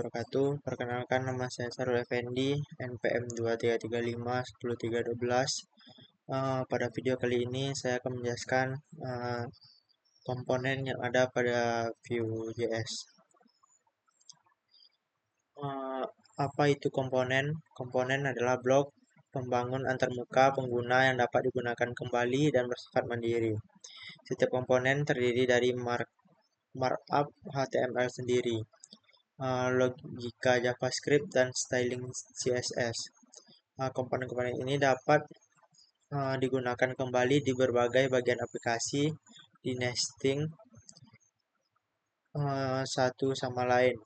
Wabarakatuh. Perkenalkan, nama saya Sarul Effendi, NPM 2335 10312. Pada video kali ini saya akan menjelaskan komponen yang ada pada Vue.js. Apa itu komponen? Komponen adalah blok pembangun antarmuka pengguna yang dapat digunakan kembali dan bersifat mandiri. Setiap komponen terdiri dari markup HTML sendiri, logika JavaScript, dan styling CSS. Komponen-komponen ini dapat digunakan kembali di berbagai bagian aplikasi, di nesting satu sama lain,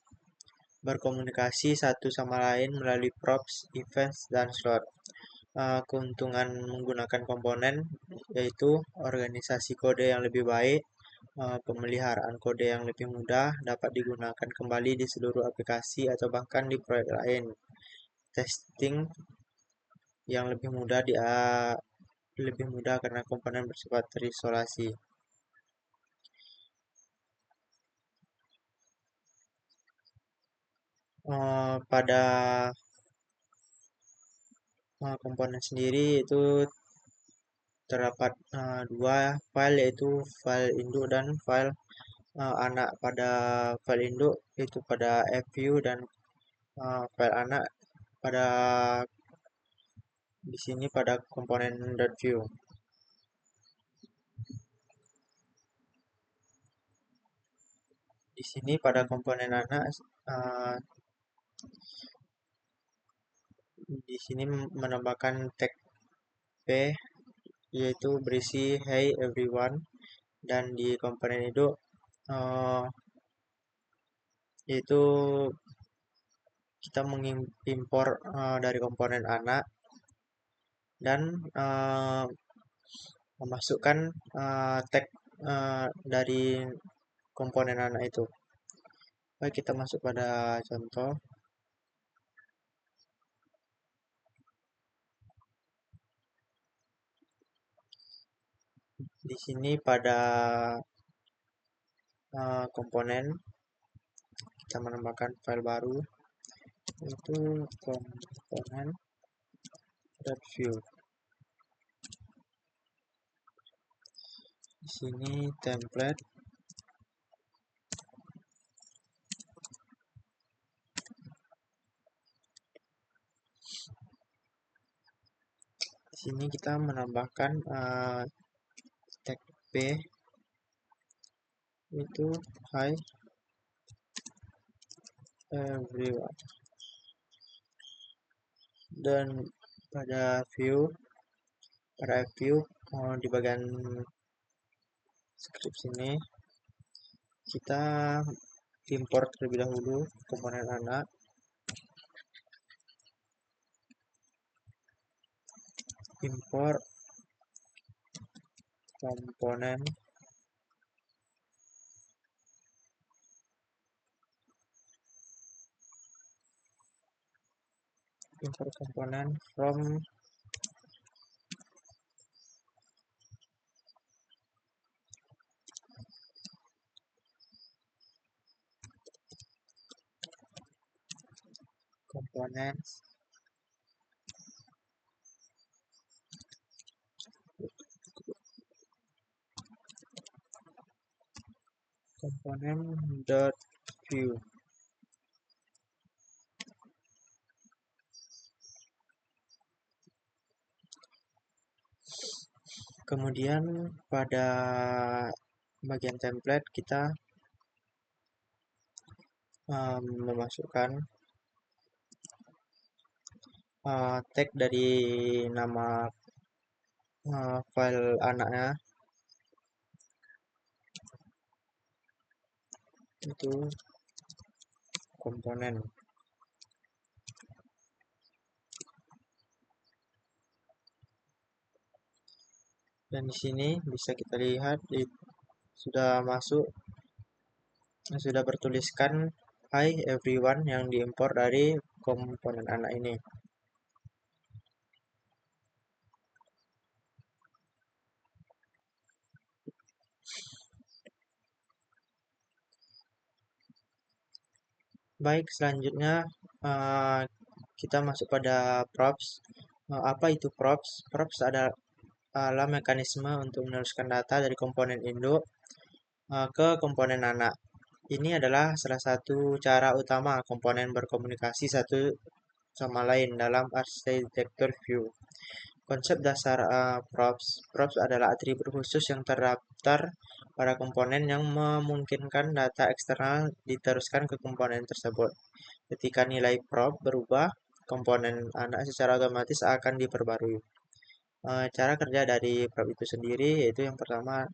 berkomunikasi satu sama lain melalui props, events, dan slot. Keuntungan menggunakan komponen yaitu organisasi kode yang lebih baik, pemeliharaan kode yang lebih mudah, dapat digunakan kembali di seluruh aplikasi atau bahkan di proyek lain, testing yang lebih mudah karena komponen bersifat terisolasi. Pada komponen sendiri itu terdapat dua file, yaitu file induk dan file anak. Pada file induk itu pada fview, dan file anak pada di sini pada komponen .view. Di sini pada komponen anak di sini menambahkan tag p, yaitu berisi hey everyone, dan di komponen itu yaitu kita mengimpor dari komponen anak dan memasukkan tag dari komponen anak itu. Baik, kita masuk pada contoh. Di sini pada komponen kita menambahkan file baru, yaitu komponen.view. Di sini template. Di sini kita menambahkan tag p, itu hi everyone. Dan pada view di bagian script sini kita import terlebih dahulu komponen anak. Import komponen from components component.view. Kemudian pada bagian template kita memasukkan tag dari nama file anaknya, itu komponen. Dan di sini bisa kita lihat sudah masuk, sudah bertuliskan hi everyone yang diimpor dari komponen anak ini. Baik, selanjutnya kita masuk pada props. Apa itu props? Props adalah mekanisme untuk meneruskan data dari komponen induk ke komponen anak. Ini adalah salah satu cara utama komponen berkomunikasi satu sama lain dalam arsitektur view. Konsep dasar props adalah atribut khusus yang terdaftar pada komponen yang memungkinkan data eksternal diteruskan ke komponen tersebut. Ketika nilai prop berubah, komponen anak secara otomatis akan diperbarui. Cara kerja dari prop itu sendiri yaitu yang pertama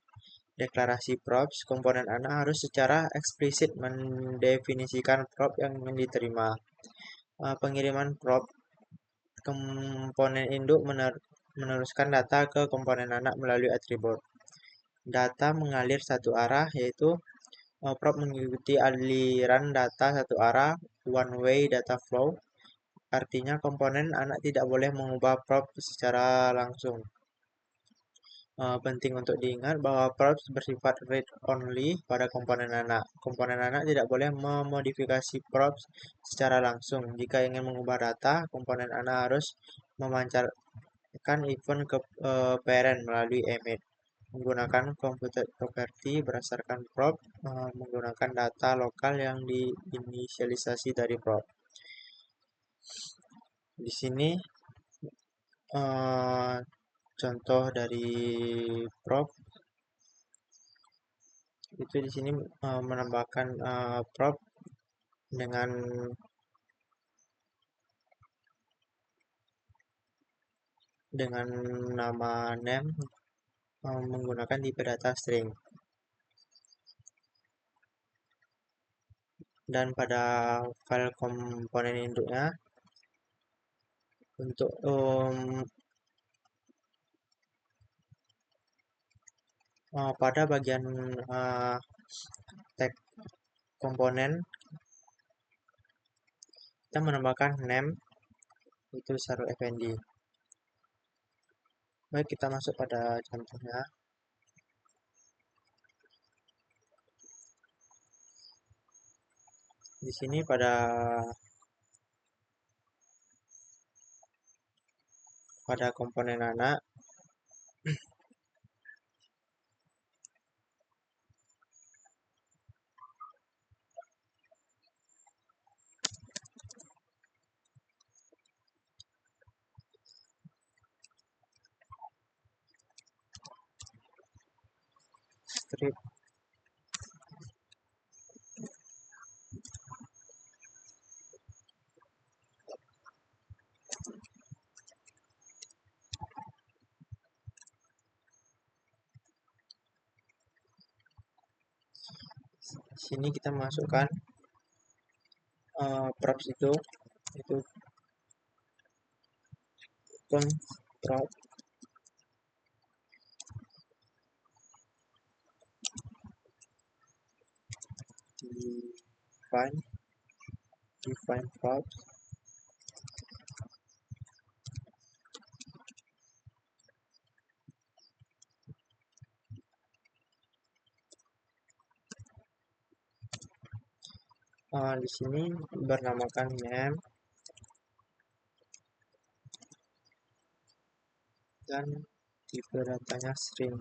deklarasi props. Komponen anak harus secara eksplisit mendefinisikan prop yang ingin diterima. Pengiriman prop komponen induk meneruskan data ke komponen anak melalui atribut. Data mengalir satu arah yaitu prop mengikuti aliran data satu arah one way data flow. Artinya komponen anak tidak boleh mengubah prop secara langsung. Penting untuk diingat bahwa props bersifat read only pada komponen anak. Komponen anak tidak boleh memodifikasi props secara langsung. Jika ingin mengubah data, komponen anak harus memancarkan event ke parent melalui emit. Menggunakan computed property berdasarkan prop menggunakan data lokal yang diinisialisasi dari prop. Di sini contoh dari prop itu di sini menambahkan prop dengan nama name menggunakan tipe data string. Dan pada file komponen induknya untuk pada bagian tag komponen kita menambahkan name itu Sarul Effendi. Baik, kita masuk pada contohnya. Di sini pada komponen anak strip sini kita masukkan props itu prop define props di sini bernamakan name dan tipe datanya string.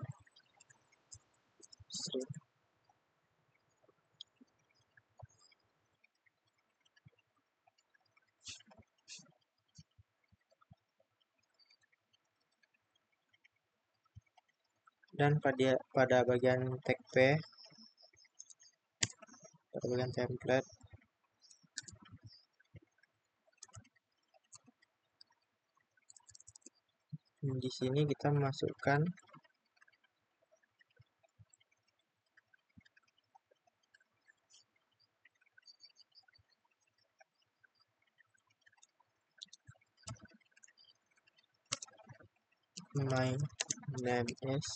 Dan pada bagian tag p pada bagian template di sini kita masukkan my name is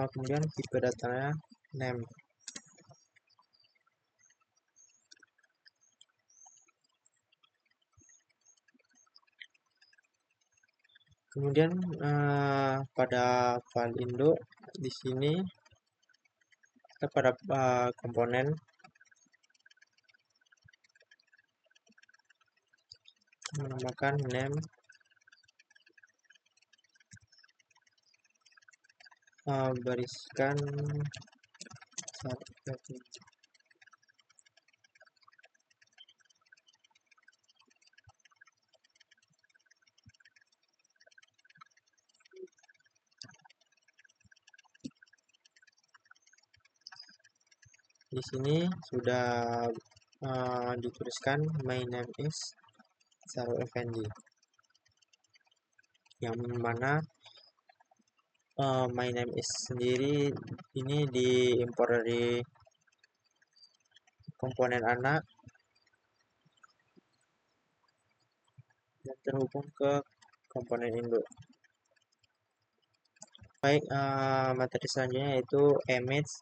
kemudian tipe datanya name. Kemudian pada file induk di sini kita pada komponen menambahkan name bariskan di sini sudah dituliskan my name is Sarul Effendi, yang mana my name is sendiri ini diimpor dari komponen anak dan terhubung ke komponen induk. Baik, materi selanjutnya yaitu image.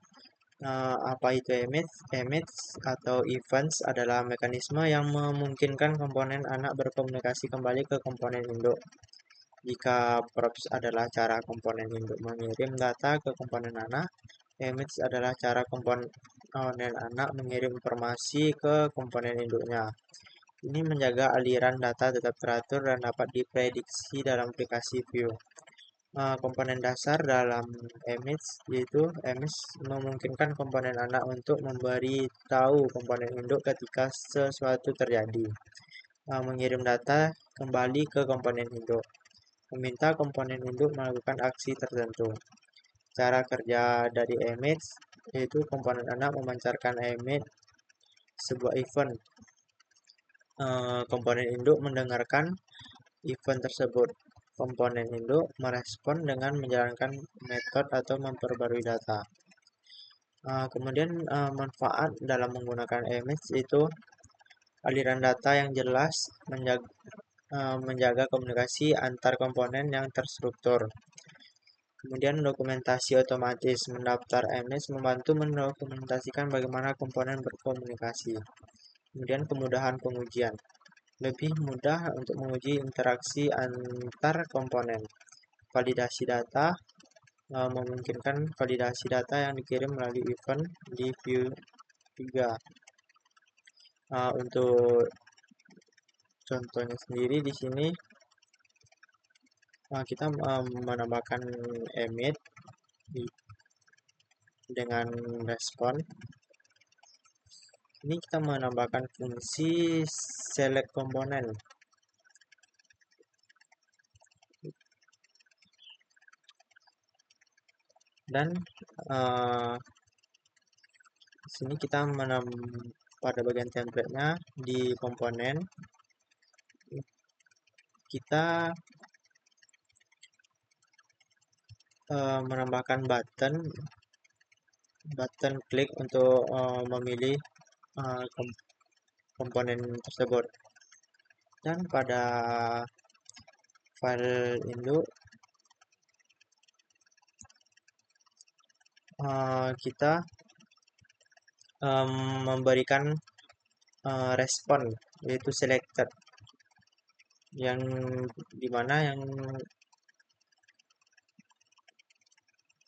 Apa itu image? Image atau events adalah mekanisme yang memungkinkan komponen anak berkomunikasi kembali ke komponen induk. Jika props adalah cara komponen induk mengirim data ke komponen anak, image adalah cara komponen anak mengirim informasi ke komponen induknya. Ini menjaga aliran data tetap teratur dan dapat diprediksi dalam aplikasi view. Komponen dasar dalam image yaitu image memungkinkan komponen anak untuk memberi tahu komponen induk ketika sesuatu terjadi, mengirim data kembali ke komponen induk, meminta komponen induk melakukan aksi tertentu. Cara kerja dari image yaitu komponen anak memancarkan image sebuah event. Komponen induk mendengarkan event tersebut. Komponen induk merespon dengan menjalankan metode atau memperbarui data. Kemudian manfaat dalam menggunakan image itu aliran data yang jelas, menjaga komunikasi antar komponen yang terstruktur. Kemudian dokumentasi otomatis, mendaftar image membantu mendokumentasikan bagaimana komponen berkomunikasi. Kemudian kemudahan pengujian, lebih mudah untuk menguji interaksi antar komponen. Validasi data, memungkinkan validasi data yang dikirim melalui event di view 3. Untuk contohnya sendiri di sini kita menambahkan emit dengan respon. Ini kita menambahkan fungsi select komponen. Dan di sini kita pada bagian template-nya di komponen kita menambahkan button klik untuk memilih komponen tersebut. Dan pada file induk kita memberikan respon yaitu selected, yang dimana yang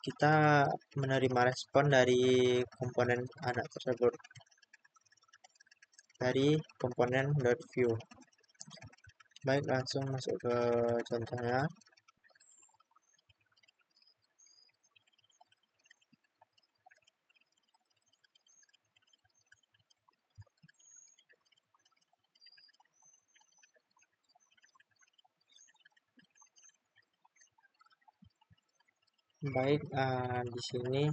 kita menerima respon dari komponen anak tersebut dari komponen .view. Baik, langsung masuk ke contohnya. Baik, di sini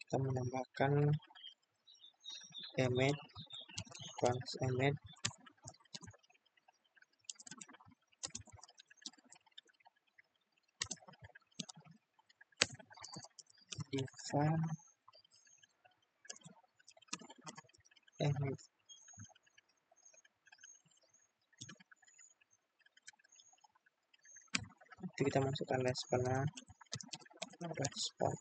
kita menambahkan image, class image, define image. Nanti kita masukkan responnya, respon.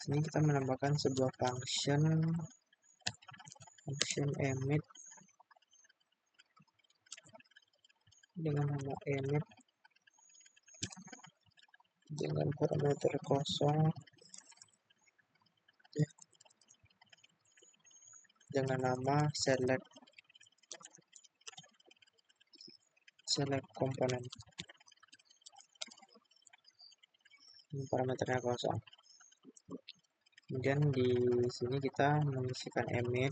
Sini kita menambahkan sebuah function function emit dengan nama emit dengan parameter kosong dengan nama select komponen, parameternya kosong. Kemudian di sini kita mengisikan emit,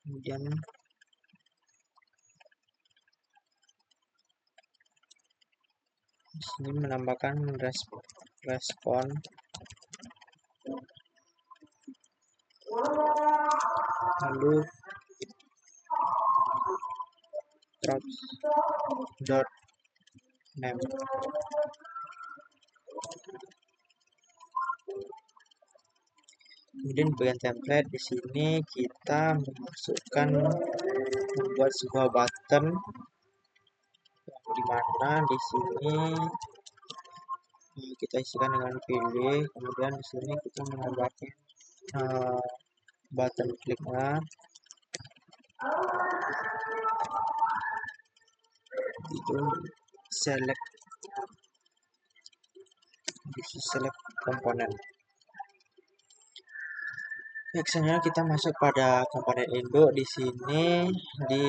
kemudian di sini menambahkan respon, lalu props dot name. Kemudian di bagian template di sini kita membuat sebuah button, di mana di sini kita isikan dengan pilih. Kemudian di sini kita menambahkan button kliknya, itu select komponen. Actionnya kita masuk pada komponen induk. Di sini di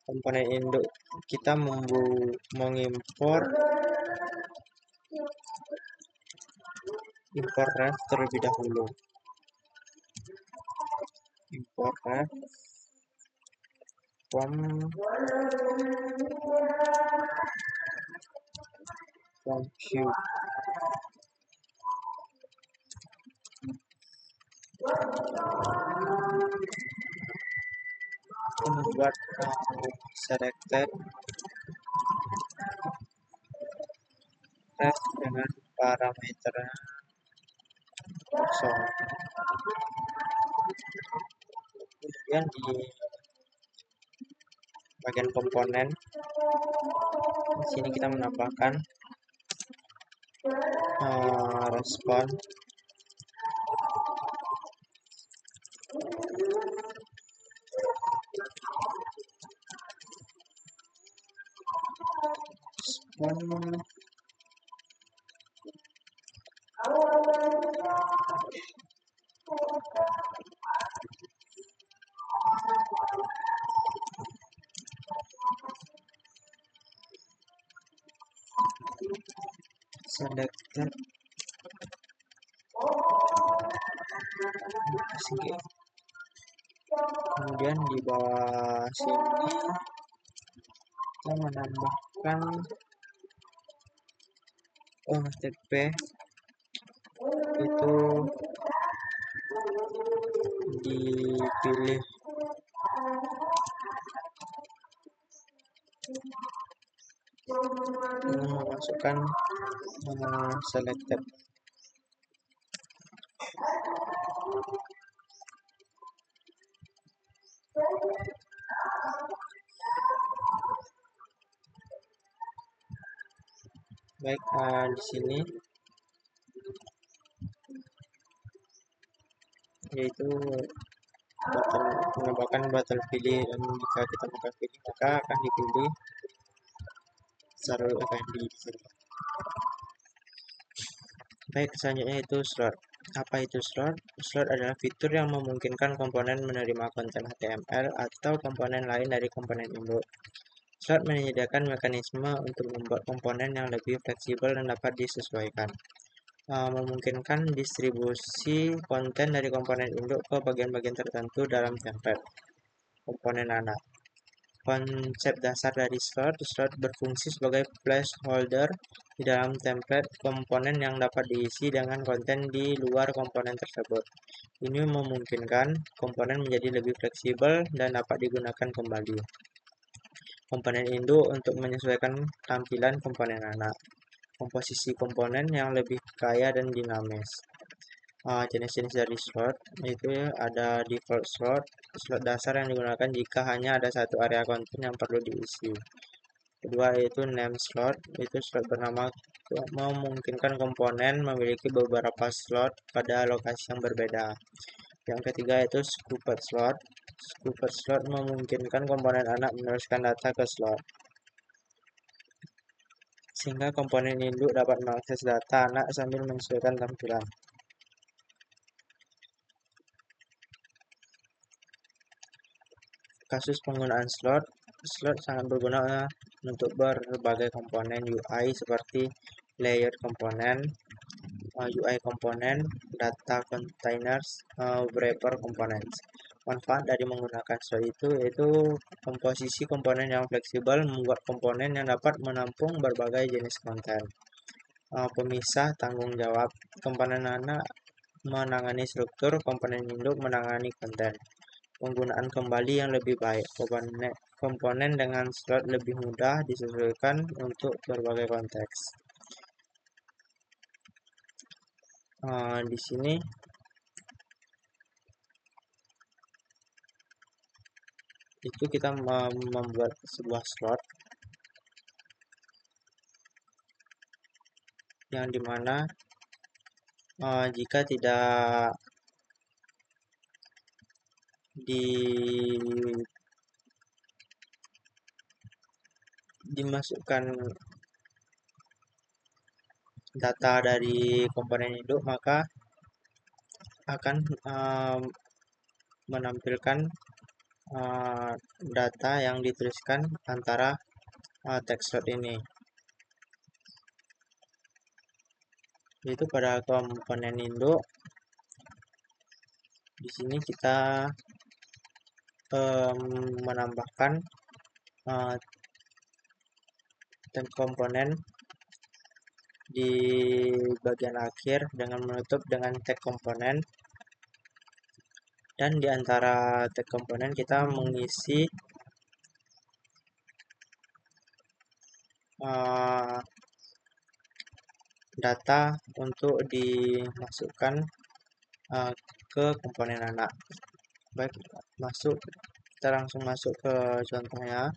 komponen induk kita mengimpor ref terlebih dahulu. Import ref from queue. Membuat selected ref dengan parameter kosong. Kemudian di bagian komponen di sini kita menambahkan respon, selected kemudian di bawah sini kita menambahkan TP itu dipilih dengan memasukkan selected. Baik, di sini yaitu menambahkan button pilih, dan jika kita buka pilih maka akan dipilih Sarul FND di sini. Baik, selanjutnya itu slot. Apa itu slot? Slot adalah fitur yang memungkinkan komponen menerima konten HTML atau komponen lain dari komponen induk. Slot menyediakan mekanisme untuk membuat komponen yang lebih fleksibel dan dapat disesuaikan, memungkinkan distribusi konten dari komponen induk ke bagian-bagian tertentu dalam template komponen anak. Konsep dasar dari slot berfungsi sebagai placeholder di dalam template komponen yang dapat diisi dengan konten di luar komponen tersebut. Ini memungkinkan komponen menjadi lebih fleksibel dan dapat digunakan kembali. Komponen induk untuk menyesuaikan tampilan komponen anak. Komposisi komponen yang lebih kaya dan dinamis. Jenis-jenis dari slot itu ada default slot dasar yang digunakan jika hanya ada satu area konten yang perlu diisi. Kedua yaitu name slot, itu slot bernama memungkinkan komponen memiliki beberapa slot pada lokasi yang berbeda. Yang ketiga itu scooped slot. Scooped slot memungkinkan komponen anak meneruskan data ke slot, sehingga komponen induk dapat mengakses data anak sambil menyesuaikan tampilan. Kasus penggunaan slot. Slot sangat berguna untuk berbagai komponen UI seperti layered komponen, UI komponen, data containers, wrapper components. Manfaat dari menggunakan slot itu yaitu komposisi komponen yang fleksibel, membuat komponen yang dapat menampung berbagai jenis konten. Pemisah tanggung jawab. Komponen anak menangani struktur, komponen induk menangani konten. Penggunaan kembali yang lebih baik. Komponen dengan slot lebih mudah disesuaikan untuk berbagai konteks. Di sini itu kita membuat sebuah slot yang dimana jika tidak dimasukkan data dari komponen induk, maka akan menampilkan data yang dituliskan antara text slot ini. Itu pada komponen induk. Di sini kita menambahkan tag komponen di bagian akhir dengan menutup dengan tag komponen, dan di antara tag komponen kita mengisi data untuk dimasukkan ke komponen anak. Baik, kita langsung masuk ke contohnya.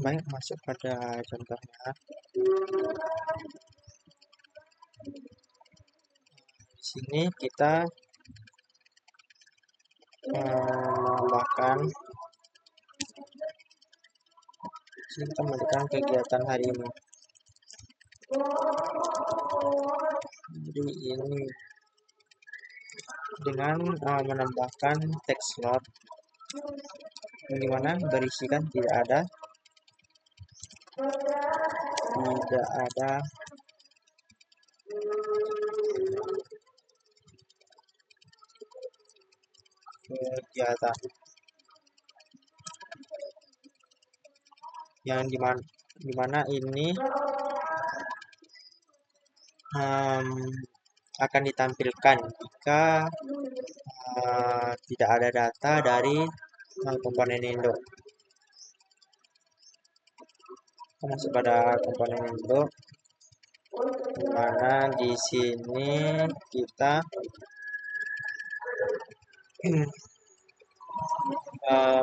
Baik, masuk pada contohnya. Di sini kita menambahkan, kita melakukan kegiatan hari ini. Jadi ini dengan menambahkan text slot dimana berisikan tidak ada kegiatan yang dimana ini akan ditampilkan jika tidak ada data dari komponen induk. Masuk pada komponen induk, dimana di sini kita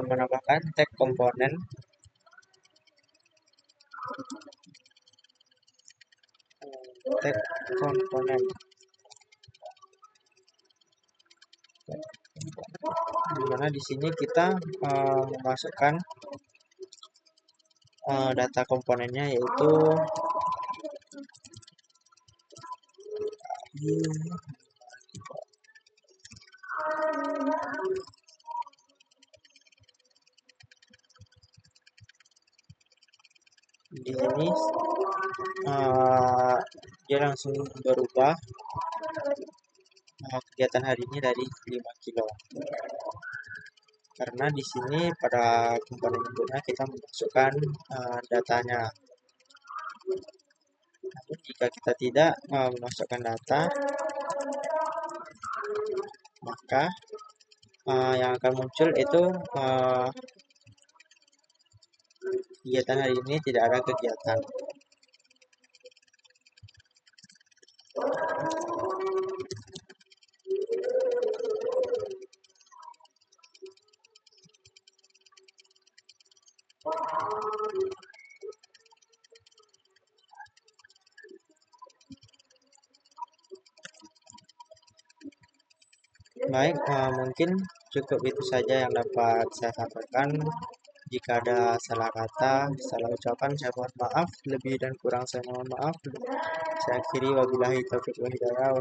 menambahkan tag komponen dimana di sini kita memasukkan data komponennya, yaitu di sini dia langsung berubah kegiatan hari ini dari 5 kilo, karena di sini pada komponen induknya kita memasukkan datanya. Namun jika kita tidak memasukkan data, maka yang akan muncul itu kegiatan hari ini tidak ada kegiatan. Baik, mungkin cukup itu saja yang dapat saya sampaikan. Jika ada salah kata, salah ucapan, saya mohon maaf. Lebih dan kurang saya mohon maaf. Saya akhiri wabillahi taufiq wal hidayah.